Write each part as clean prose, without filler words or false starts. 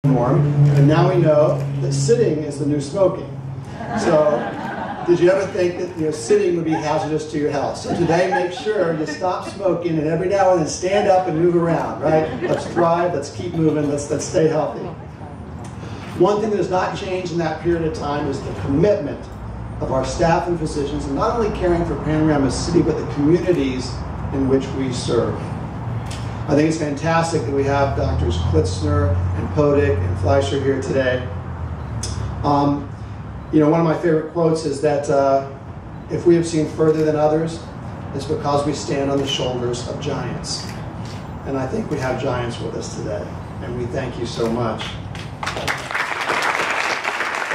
norm, and now we know that sitting is the new smoking. So, did you ever think that sitting would be hazardous to your health? So today, make sure you stop smoking, and every now and then stand up and move around, right? Let's thrive, let's keep moving, let's stay healthy. One thing that has not changed in that period of time is the commitment of our staff and physicians, and not only caring for Panorama City, but the communities in which we serve. I think it's fantastic that we have Drs. Klitzner and Podick and Fleischer here today. One of my favorite quotes is that if we have seen further than others, it's because we stand on the shoulders of giants. And I think we have giants with us today, and we thank you so much.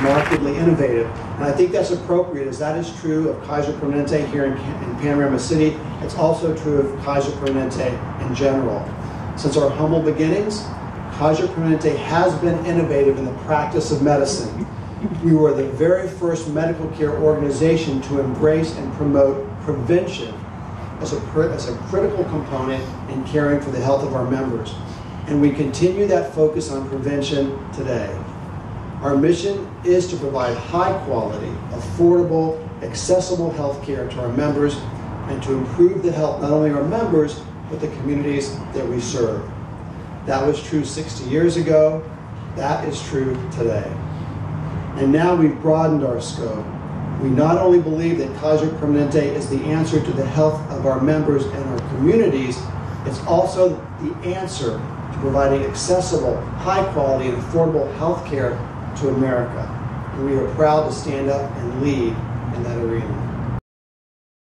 Markedly innovative, and I think that's appropriate, as that is true of Kaiser Permanente here in Panorama City. It's also true of Kaiser Permanente in general. Since our humble beginnings, Kaiser Permanente has been innovative in the practice of medicine. We were the very first medical care organization to embrace and promote prevention as a critical component in caring for the health of our members. And we continue that focus on prevention today. Our mission is to provide high quality, affordable, accessible health care to our members and to improve the health not only of our members, but the communities that we serve. That was true 60 years ago. That is true today. And now we've broadened our scope. We not only believe that Kaiser Permanente is the answer to the health of our members and our communities, it's also the answer to providing accessible, high quality, and affordable health care to America. And we are proud to stand up and lead in that arena.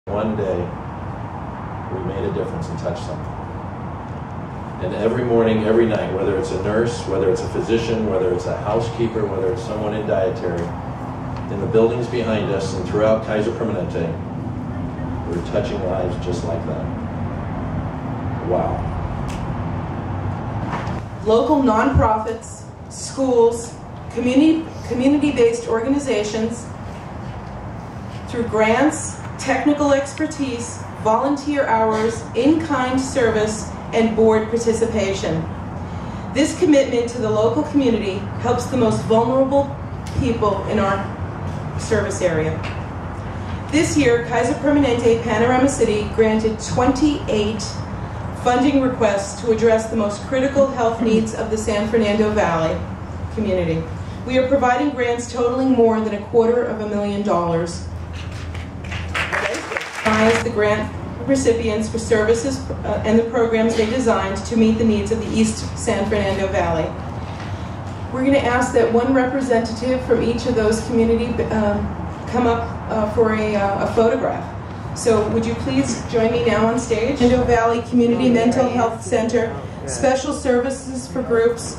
One day, we made a difference and touched something. And every morning, every night, whether it's a nurse, whether it's a physician, whether it's a housekeeper, whether it's someone in dietary, in the buildings behind us and throughout Kaiser Permanente, we're touching lives just like that. Wow. Local nonprofits, schools, community-based organizations, through grants, technical expertise, volunteer hours, in-kind service, and board participation. This commitment to the local community helps the most vulnerable people in our service area. This year, Kaiser Permanente Panorama City granted 28 funding requests to address the most critical health needs of the San Fernando Valley community. We are providing grants totaling more than $250,000. Recognize the grant recipients for services and the programs they designed to meet the needs of the East San Fernando Valley. We're going to ask that one representative from each of those communities come up for a photograph. So would you please join me now on stage? Fernando Valley Community Mental Health Center, Special Services for Groups,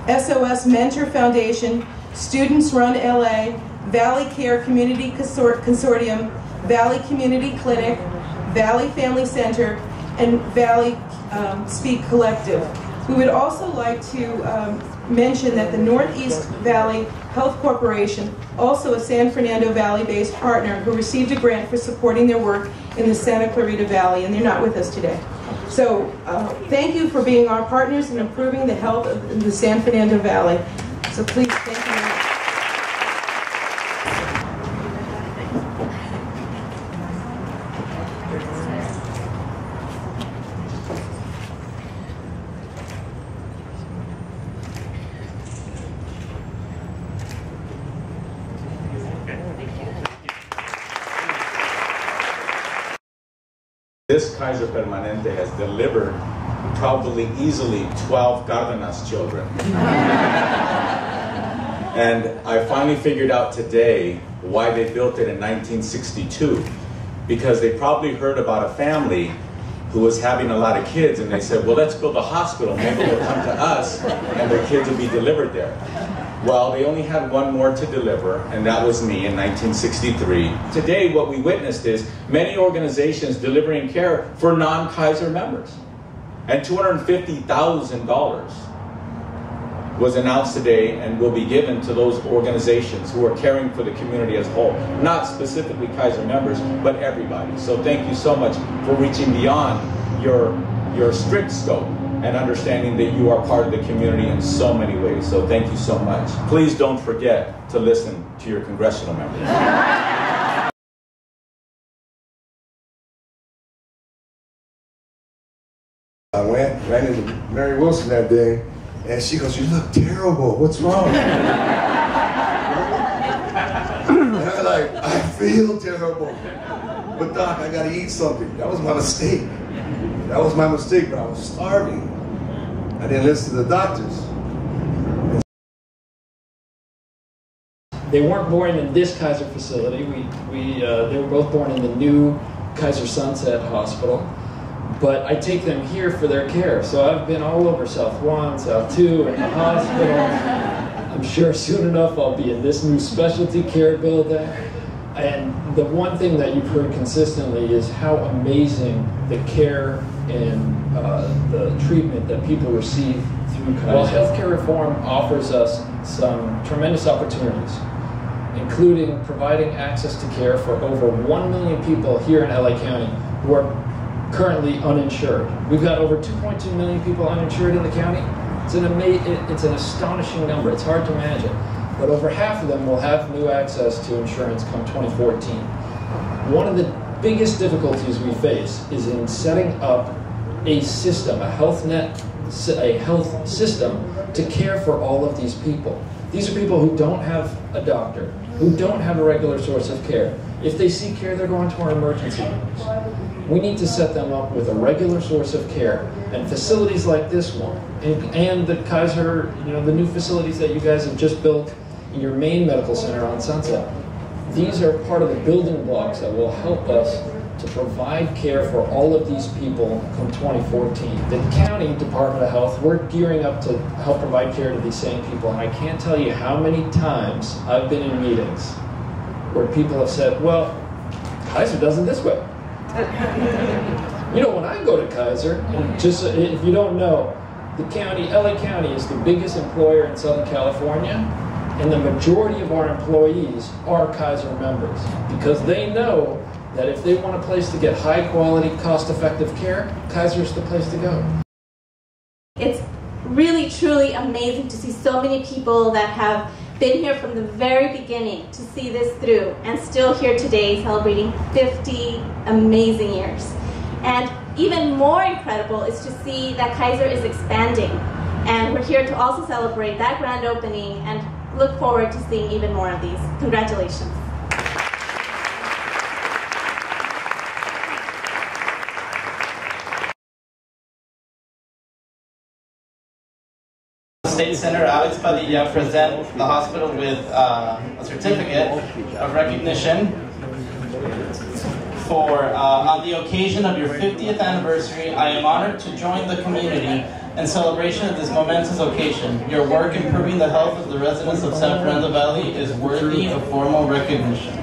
SOS Mentor Foundation, Students Run LA, Valley Care Community Consortium, Valley Community Clinic, Valley Family Center, and Valley Speak Collective. We would also like to mention that the Northeast Valley Health Corporation, also a San Fernando Valley-based partner who received a grant for supporting their work in the Santa Clarita Valley, and they're not with us today. So thank you for being our partners in improving the health of the San Fernando Valley. So please, thank you very much. This Kaiser Permanente has delivered probably easily 12 Cárdenas children. And I finally figured out today why they built it in 1962. Because they probably heard about a family who was having a lot of kids, and they said, well, let's build a hospital, maybe they'll come to us and their kids will be delivered there. Well, they only had one more to deliver, and that was me in 1963. Today, what we witnessed is many organizations delivering care for non-Kaiser members. And $250,000 was announced today and will be given to those organizations who are caring for the community as a whole. Not specifically Kaiser members, but everybody. So thank you so much for reaching beyond your strict scope and understanding that you are part of the community in so many ways. So thank you so much. Please don't forget to listen to your congressional members. I ran into Mary Wilson that day, and she goes, "You look terrible. What's wrong?" And I'm like, "I feel terrible. But Doc, I gotta eat something." That was my mistake. That was my mistake, but I was starving. I didn't listen to the doctors. They weren't born in this Kaiser facility. They were both born in the new Kaiser Sunset Hospital. But I take them here for their care. So I've been all over South 1, South 2, and the hospital. I'm sure soon enough I'll be in this new specialty care building. And the one thing that you've heard consistently is how amazing the care and the treatment that people receive through Kaiser. Well, healthcare reform offers us some tremendous opportunities, including providing access to care for over 1 million people here in LA County who are currently uninsured. We've got over 2.2 million people uninsured in the county. It's an astonishing number. It's hard to imagine. But over half of them will have new access to insurance come 2014. One of the biggest difficulties we face is in setting up a system, a health system to care for all of these people. These are people who don't have a doctor, who don't have a regular source of care. If they seek care, they're going to our emergency rooms. We need to set them up with a regular source of care, and facilities like this one, and the Kaiser, the new facilities that you guys have just built in your main medical center on Sunset. These are part of the building blocks that will help us to provide care for all of these people come 2014. The county Department of Health, we're gearing up to help provide care to these same people, and I can't tell you how many times I've been in meetings where people have said, well, Kaiser does it this way. When I go to Kaiser, and just if you don't know, the county, LA County, is the biggest employer in Southern California, and the majority of our employees are Kaiser members because they know that if they want a place to get high quality, cost-effective care, Kaiser's the place to go. It's really, truly amazing to see so many people that have been here from the very beginning to see this through and still here today celebrating 50 amazing years. And even more incredible is to see that Kaiser is expanding. And we're here to also celebrate that grand opening and look forward to seeing even more of these. Congratulations. State Senator Alex Padilla present the hospital with a certificate of recognition for on the occasion of your 50th anniversary. I am honored to join the community in celebration of this momentous occasion. Your work improving the health of the residents of San Fernando Valley is worthy of formal recognition.